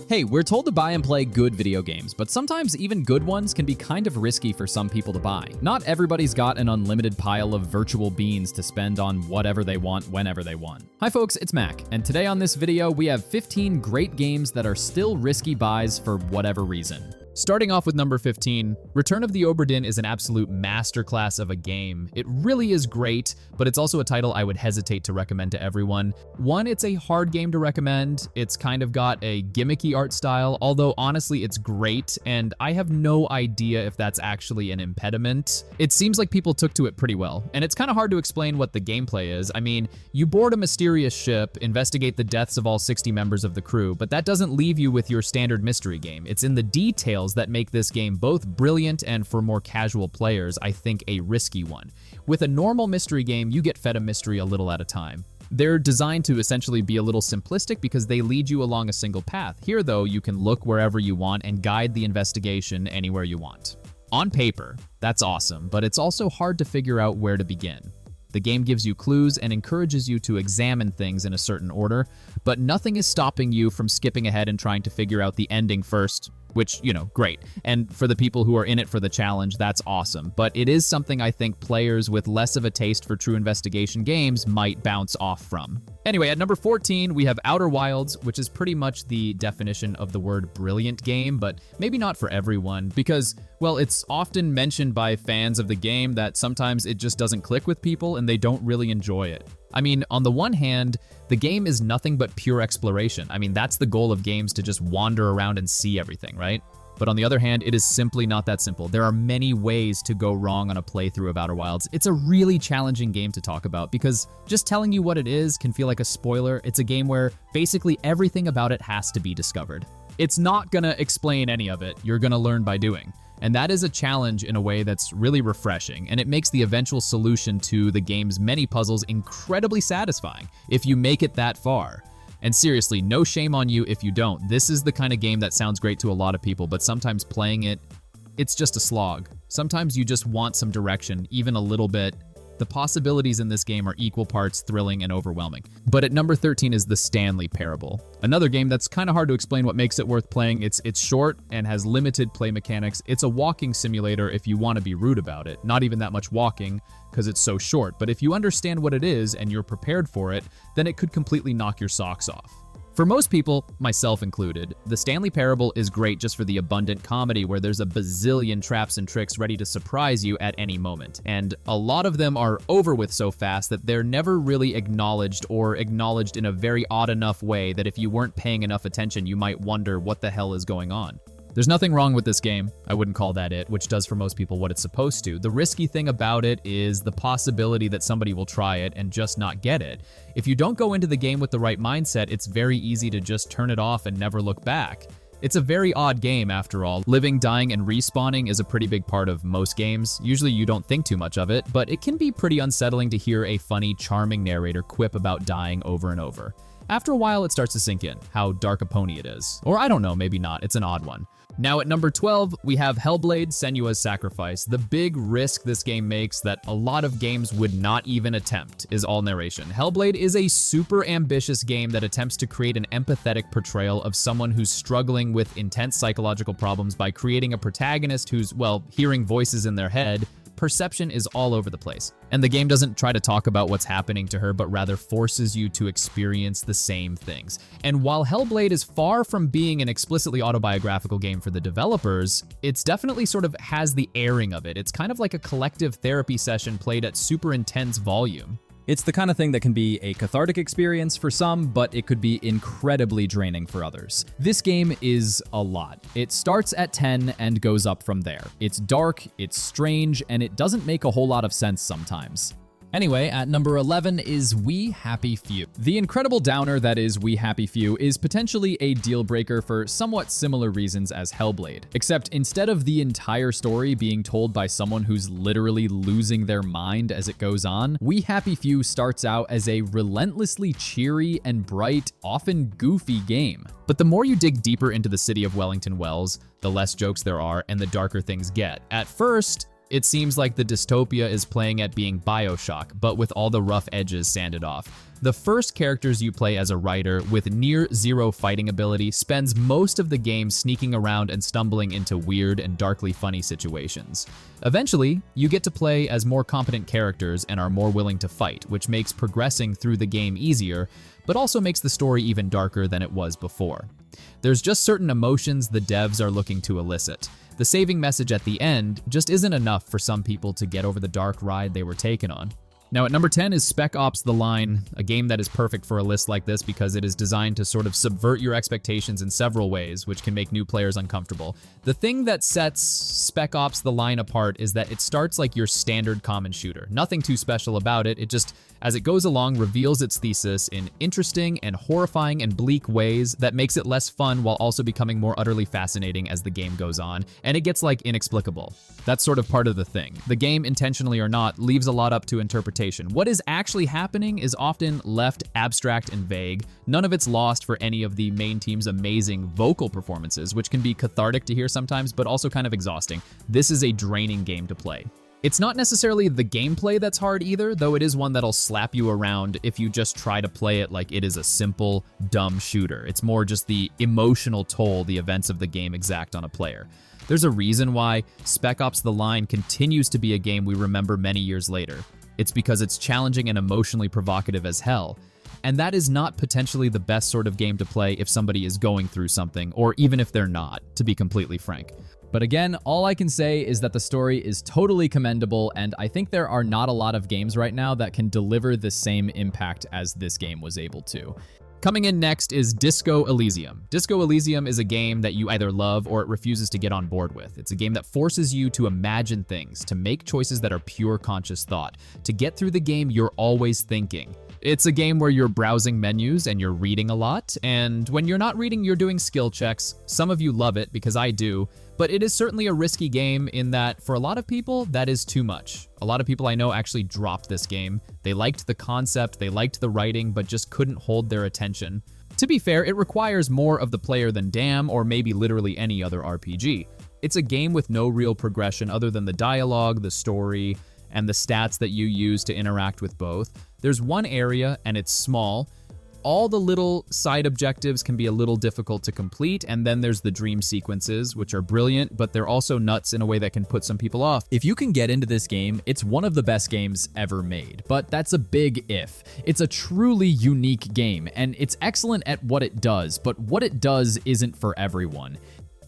Hey, we're told to buy and play good video games, but sometimes even good ones can be kind of risky for some people to buy. Not everybody's got an unlimited pile of virtual beans to spend on whatever they want whenever they want. Hi folks, it's Mac, and today on this video we have 15 great games that are still risky buys for whatever reason. Starting off with number 15, Return of the Obra Dinn is an absolute masterclass of a game. It really is great, but it's also a title I would hesitate to recommend to everyone. One, it's a hard game to recommend. It's kind of got a gimmicky art style, although honestly it's great, and I have no idea if that's actually an impediment. It seems like people took to it pretty well, and it's kind of hard to explain what the gameplay is. I mean, you board a mysterious ship, investigate the deaths of all 60 members of the crew, but that doesn't leave you with your standard mystery game. It's in the details that make this game both brilliant and, for more casual players, I think a risky one. With a normal mystery game, you get fed a mystery a little at a time. They're designed to essentially be a little simplistic because they lead you along a single path. Here, though, you can look wherever you want and guide the investigation anywhere you want. On paper, that's awesome, but it's also hard to figure out where to begin. The game gives you clues and encourages you to examine things in a certain order, but nothing is stopping you from skipping ahead and trying to figure out the ending first, which, great. And for the people who are in it for the challenge, that's awesome. But it is something I think players with less of a taste for true investigation games might bounce off from. Anyway, at number 14, we have Outer Wilds, which is pretty much the definition of the word brilliant game, but maybe not for everyone because, well, it's often mentioned by fans of the game that sometimes it just doesn't click with people and they don't really enjoy it. I mean, on the one hand, the game is nothing but pure exploration. I mean, that's the goal of games, to just wander around and see everything, right? But on the other hand, it is simply not that simple. There are many ways to go wrong on a playthrough of Outer Wilds. It's a really challenging game to talk about because just telling you what it is can feel like a spoiler. It's a game where basically everything about it has to be discovered. It's not gonna explain any of it. You're gonna learn by doing. And that is a challenge in a way that's really refreshing, and it makes the eventual solution to the game's many puzzles incredibly satisfying if you make it that far. And seriously, no shame on you if you don't. This is the kind of game that sounds great to a lot of people, but sometimes playing it, it's just a slog. Sometimes you just want some direction, even a little bit. The possibilities in this game are equal parts thrilling and overwhelming. But at number 13 is the Stanley Parable. Another game that's kind of hard to explain what makes it worth playing. It's short and has limited play mechanics. It's a walking simulator if you want to be rude about it. Not even that much walking because it's so short. But if you understand what it is and you're prepared for it, then it could completely knock your socks off. For most people, myself included, the Stanley Parable is great just for the abundant comedy where there's a bazillion traps and tricks ready to surprise you at any moment. And a lot of them are over with so fast that they're never really acknowledged, or acknowledged in a very odd enough way that if you weren't paying enough attention, you might wonder what the hell is going on. There's nothing wrong with this game. I wouldn't call that it, which does for most people what it's supposed to. The risky thing about it is the possibility that somebody will try it and just not get it. If you don't go into the game with the right mindset, it's very easy to just turn it off and never look back. It's a very odd game after all. Living, dying, and respawning is a pretty big part of most games. Usually you don't think too much of it, but it can be pretty unsettling to hear a funny, charming narrator quip about dying over and over. After a while, it starts to sink in how dark a pony it is. Or I don't know, maybe not. It's an odd one. Now at number 12, we have Hellblade: Senua's Sacrifice. The big risk this game makes that a lot of games would not even attempt is all narration. Hellblade is a super ambitious game that attempts to create an empathetic portrayal of someone who's struggling with intense psychological problems by creating a protagonist who's, well, hearing voices in their head. Perception is all over the place. And the game doesn't try to talk about what's happening to her, but rather forces you to experience the same things. And while Hellblade is far from being an explicitly autobiographical game for the developers, it's definitely sort of has the airing of it. It's kind of like a collective therapy session played at super intense volume. It's the kind of thing that can be a cathartic experience for some, but it could be incredibly draining for others. This game is a lot. It starts at 10 and goes up from there. It's dark, it's strange, and it doesn't make a whole lot of sense sometimes. Anyway, at number 11 is We Happy Few. The incredible downer that is We Happy Few is potentially a deal breaker for somewhat similar reasons as Hellblade, except instead of the entire story being told by someone who's literally losing their mind as it goes on, We Happy Few starts out as a relentlessly cheery and bright, often goofy game. But the more you dig deeper into the city of Wellington Wells, the less jokes there are and the darker things get. At first, it seems like the dystopia is playing at being BioShock, but with all the rough edges sanded off. The first characters you play as a rider with near zero fighting ability spends most of the game sneaking around and stumbling into weird and darkly funny situations. Eventually, you get to play as more competent characters and are more willing to fight, which makes progressing through the game easier, but also makes the story even darker than it was before. There's just certain emotions the devs are looking to elicit. The saving message at the end just isn't enough for some people to get over the dark ride they were taken on. Now at number 10 is Spec Ops: The Line, a game that is perfect for a list like this because it is designed to sort of subvert your expectations in several ways, which can make new players uncomfortable. The thing that sets Spec Ops: The Line apart is that it starts like your standard common shooter. Nothing too special about it, it just, as it goes along, reveals its thesis in interesting and horrifying and bleak ways that makes it less fun while also becoming more utterly fascinating as the game goes on, and it gets like inexplicable. That's sort of part of the thing. The game, intentionally or not, leaves a lot up to interpretation. What is actually happening is often left abstract and vague. None of it's lost for any of the main team's amazing vocal performances, which can be cathartic to hear sometimes, but also kind of exhausting. This is a draining game to play. It's not necessarily the gameplay that's hard either, though it is one that'll slap you around if you just try to play it like it is a simple, dumb shooter. It's more just the emotional toll the events of the game exact on a player. There's a reason why Spec Ops: The Line continues to be a game we remember many years later. It's because it's challenging and emotionally provocative as hell. And that is not potentially the best sort of game to play if somebody is going through something, or even if they're not, to be completely frank. But again, all I can say is that the story is totally commendable, and I think there are not a lot of games right now that can deliver the same impact as this game was able to. Coming in next is Disco Elysium. Disco Elysium is a game that you either love or it refuses to get on board with. It's a game that forces you to imagine things, to make choices that are pure conscious thought. To get through the game, you're always thinking. It's a game where you're browsing menus and you're reading a lot, and when you're not reading, you're doing skill checks. Some of you love it, because I do, but it is certainly a risky game in that for a lot of people, that is too much. A lot of people I know actually dropped this game. They liked the concept, they liked the writing, but just couldn't hold their attention. To be fair, it requires more of the player than Damn or maybe literally any other RPG. It's a game with no real progression other than the dialogue, the story, and the stats that you use to interact with both. There's one area, and it's small. All the little side objectives can be a little difficult to complete, and then there's the dream sequences, which are brilliant, but they're also nuts in a way that can put some people off. If you can get into this game, it's one of the best games ever made, but that's a big if. It's a truly unique game, and it's excellent at what it does, but what it does isn't for everyone.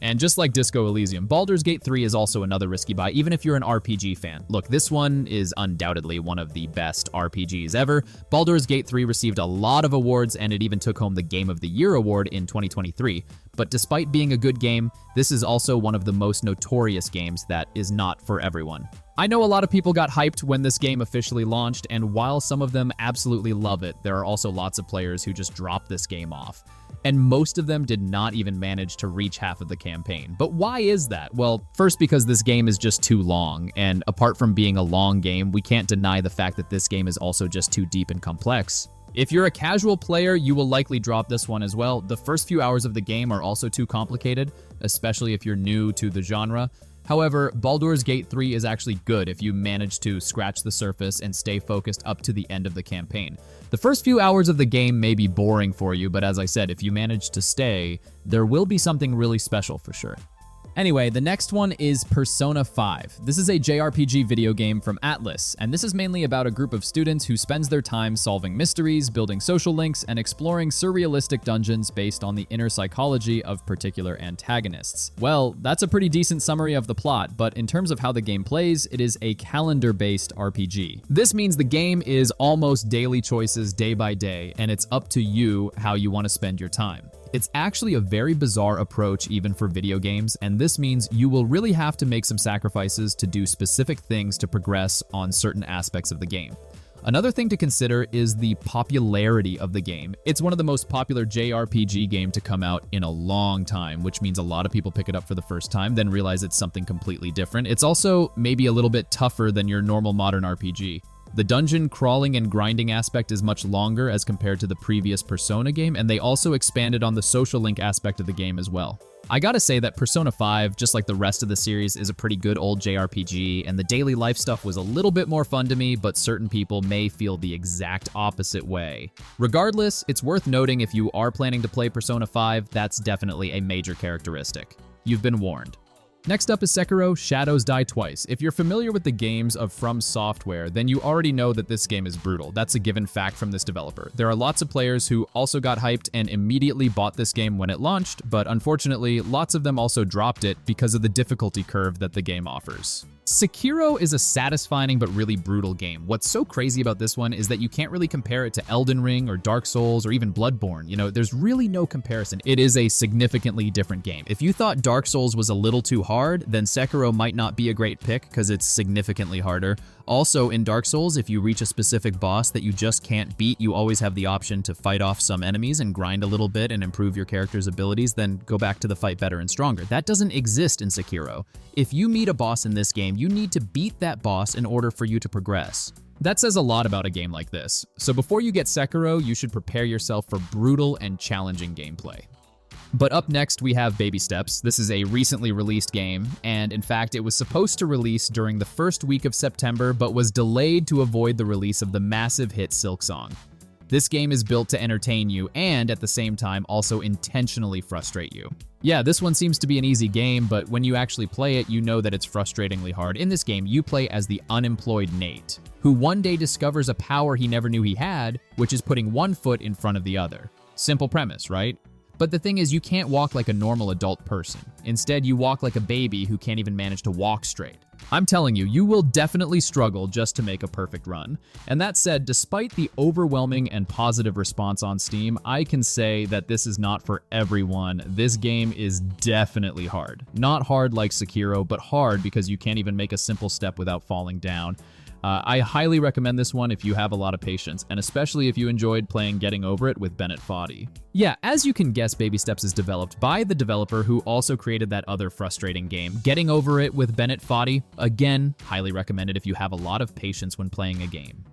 And just like Disco Elysium, Baldur's Gate 3 is also another risky buy, even if you're an RPG fan. Look, this one is undoubtedly one of the best RPGs ever. Baldur's Gate 3 received a lot of awards, and it even took home the Game of the Year award in 2023. But despite being a good game, this is also one of the most notorious games that is not for everyone. I know a lot of people got hyped when this game officially launched, and while some of them absolutely love it, there are also lots of players who just drop this game off. And most of them did not even manage to reach half of the campaign. But why is that? Well, first because this game is just too long, and apart from being a long game, we can't deny the fact that this game is also just too deep and complex. If you're a casual player, you will likely drop this one as well. The first few hours of the game are also too complicated, especially if you're new to the genre. However, Baldur's Gate 3 is actually good if you manage to scratch the surface and stay focused up to the end of the campaign. The first few hours of the game may be boring for you, but as I said, if you manage to stay, there will be something really special for sure. Anyway, the next one is Persona 5. This is a JRPG video game from Atlas, and this is mainly about a group of students who spends their time solving mysteries, building social links, and exploring surrealistic dungeons based on the inner psychology of particular antagonists. Well, that's a pretty decent summary of the plot, but in terms of how the game plays, it is a calendar-based RPG. This means the game is almost daily choices day by day, and it's up to you how you want to spend your time. It's actually a very bizarre approach even for video games, and this means you will really have to make some sacrifices to do specific things to progress on certain aspects of the game. Another thing to consider is the popularity of the game. It's one of the most popular JRPG game to come out in a long time, which means a lot of people pick it up for the first time, then realize it's something completely different. It's also maybe a little bit tougher than your normal modern RPG. The dungeon crawling and grinding aspect is much longer as compared to the previous Persona game, and they also expanded on the social link aspect of the game as well. I gotta say that Persona 5, just like the rest of the series, is a pretty good old JRPG, and the daily life stuff was a little bit more fun to me, but certain people may feel the exact opposite way. Regardless, it's worth noting if you are planning to play Persona 5, that's definitely a major characteristic. You've been warned. Next up is Sekiro: Shadows Die Twice. If you're familiar with the games of From Software, then you already know that this game is brutal. That's a given fact from this developer. There are lots of players who also got hyped and immediately bought this game when it launched, but unfortunately, lots of them also dropped it because of the difficulty curve that the game offers. Sekiro is a satisfying but really brutal game. What's so crazy about this one is that you can't really compare it to Elden Ring or Dark Souls or even Bloodborne. You know, there's really no comparison. It is a significantly different game. If you thought Dark Souls was a little too hard, then Sekiro might not be a great pick because it's significantly harder. Also, in Dark Souls, if you reach a specific boss that you just can't beat, you always have the option to fight off some enemies and grind a little bit and improve your character's abilities, then go back to the fight better and stronger. That doesn't exist in Sekiro. If you meet a boss in this game, you need to beat that boss in order for you to progress. That says a lot about a game like this. So before you get Sekiro, you should prepare yourself for brutal and challenging gameplay. But up next, we have Baby Steps. This is a recently released game, and in fact, it was supposed to release during the first week of September, but was delayed to avoid the release of the massive hit Silksong. This game is built to entertain you and, at the same time, also intentionally frustrate you. Yeah, this one seems to be an easy game, but when you actually play it, you know that it's frustratingly hard. In this game, you play as the unemployed Nate, who one day discovers a power he never knew he had, which is putting one foot in front of the other. Simple premise, right? But the thing is, you can't walk like a normal adult person. Instead, you walk like a baby who can't even manage to walk straight. I'm telling you, you will definitely struggle just to make a perfect run. And that said, despite the overwhelming and positive response on Steam, I can say that this is not for everyone. This game is definitely hard. Not hard like Sekiro, but hard because you can't even make a simple step without falling down. I highly recommend this one if you have a lot of patience, and especially if you enjoyed playing Getting Over It with Bennett Foddy. Yeah, as you can guess, Baby Steps is developed by the developer who also created that other frustrating game, Getting Over It with Bennett Foddy. Again, highly recommended if you have a lot of patience when playing a game.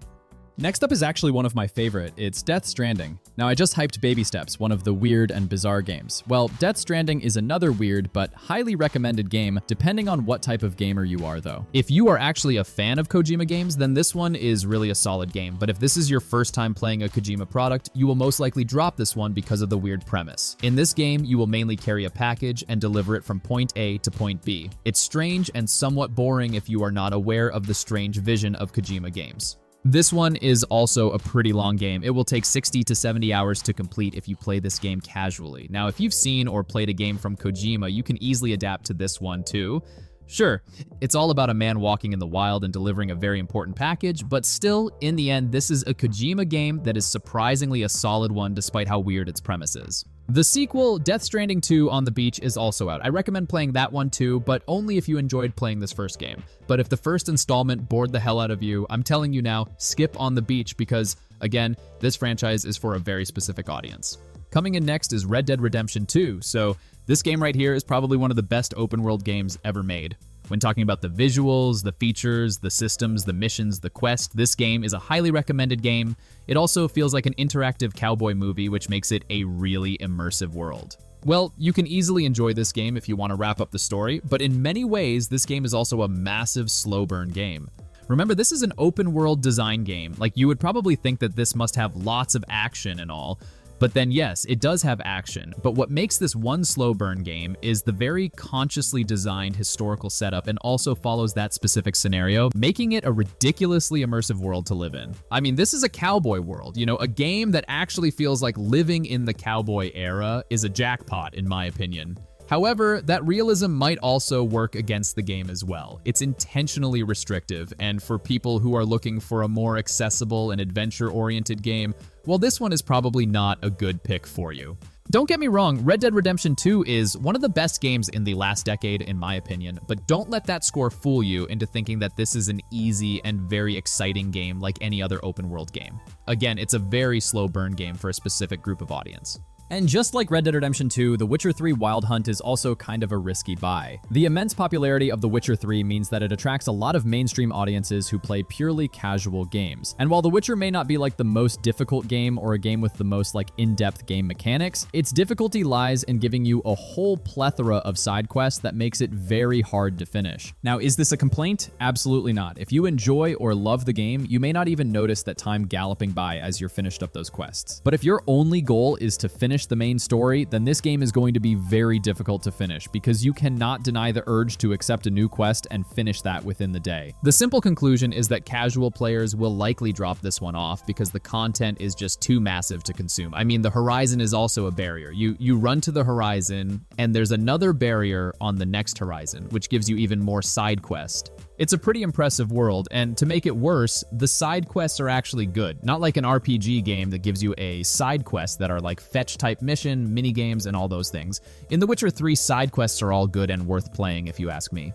Next up is actually one of my favorite. It's Death Stranding. Now, I just hyped Baby Steps, one of the weird and bizarre games. Well, Death Stranding is another weird but highly recommended game, depending on what type of gamer you are, though. If you are actually a fan of Kojima games, then this one is really a solid game. But if this is your first time playing a Kojima product, you will most likely drop this one because of the weird premise. In this game, you will mainly carry a package and deliver it from point A to point B. It's strange and somewhat boring if you are not aware of the strange vision of Kojima games. This one is also a pretty long game. It will take 60 to 70 hours to complete if you play this game casually. Now, if you've seen or played a game from Kojima, you can easily adapt to this one too. Sure, it's all about a man walking in the wild and delivering a very important package, but still, in the end, this is a Kojima game that is surprisingly a solid one despite how weird its premise is. The sequel, Death Stranding 2 on the Beach, is also out. I recommend playing that one too, but only if you enjoyed playing this first game. But if the first installment bored the hell out of you, I'm telling you now, skip On the Beach because, again, this franchise is for a very specific audience. Coming in next is Red Dead Redemption 2, so this game right here is probably one of the best open world games ever made. When talking about the visuals, the features, the systems, the missions, the quest, this game is a highly recommended game. It also feels like an interactive cowboy movie, which makes it a really immersive world. Well, you can easily enjoy this game if you want to wrap up the story, but in many ways, this game is also a massive slow burn game. Remember, this is an open world design game. Like, you would probably think that this must have lots of action and all, but then yes, it does have action, but what makes this one slow burn game is the very consciously designed historical setup and also follows that specific scenario, making it a ridiculously immersive world to live in. I mean, this is a cowboy world, you know, a game that actually feels like living in the cowboy era is a jackpot in my opinion. However, that realism might also work against the game as well. It's intentionally restrictive, and for people who are looking for a more accessible and adventure-oriented game, well, this one is probably not a good pick for you. Don't get me wrong, Red Dead Redemption 2 is one of the best games in the last decade, in my opinion, but don't let that score fool you into thinking that this is an easy and very exciting game like any other open-world game. Again, it's a very slow burn game for a specific group of audience. And just like Red Dead Redemption 2, The Witcher 3 Wild Hunt is also kind of a risky buy. The immense popularity of The Witcher 3 means that it attracts a lot of mainstream audiences who play purely casual games. And while The Witcher may not be like the most difficult game or a game with the most like in-depth game mechanics, its difficulty lies in giving you a whole plethora of side quests that makes it very hard to finish. Now, is this a complaint? Absolutely not. If you enjoy or love the game, you may not even notice that time galloping by as you're finished up those quests. But if your only goal is to finish the main story, then this game is going to be very difficult to finish because you cannot deny the urge to accept a new quest and finish that within the day. The simple conclusion is that casual players will likely drop this one off because the content is just too massive to consume. I mean, the horizon is also a barrier. You run to the horizon and there's another barrier on the next horizon, which gives you even more side quest. It's a pretty impressive world, and to make it worse, the side quests are actually good. Not like an RPG game that gives you a side quest that are like fetch type mission, mini games, and all those things. In The Witcher 3, side quests are all good and worth playing if you ask me.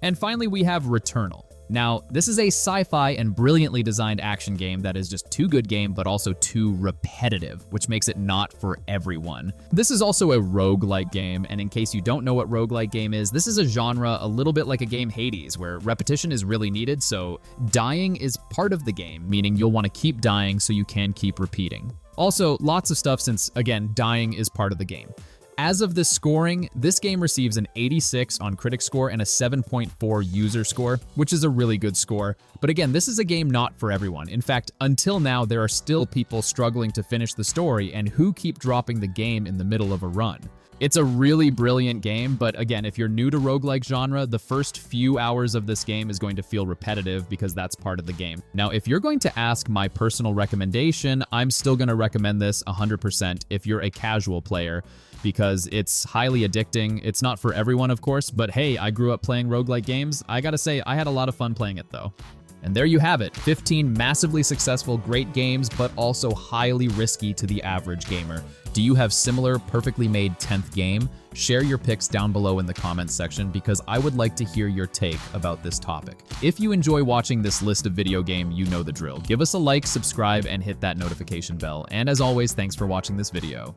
And finally, we have Returnal. Now, this is a sci-fi and brilliantly designed action game that is just too good game, but also too repetitive, which makes it not for everyone. This is also a roguelike game, and in case you don't know what roguelike game is, this is a genre a little bit like a game Hades, where repetition is really needed, so dying is part of the game, meaning you'll want to keep dying so you can keep repeating. Also, lots of stuff since, again, dying is part of the game. As of this scoring, this game receives an 86 on critic score and a 7.4 user score, which is a really good score. But again, this is a game not for everyone. In fact, until now, there are still people struggling to finish the story and who keep dropping the game in the middle of a run. It's a really brilliant game, but again, if you're new to roguelike genre, the first few hours of this game is going to feel repetitive because that's part of the game. Now, if you're going to ask my personal recommendation, I'm still going to recommend this 100% if you're a casual player, because it's highly addicting. It's not for everyone, of course, but hey, I grew up playing roguelike games. I gotta say, I had a lot of fun playing it though. And there you have it, 15 massively successful, great games, but also highly risky to the average gamer. Do you have similar perfectly made 10th game? Share your picks down below in the comments section because I would like to hear your take about this topic. If you enjoy watching this list of video game, you know the drill. Give us a like, subscribe, and hit that notification bell. And as always, thanks for watching this video.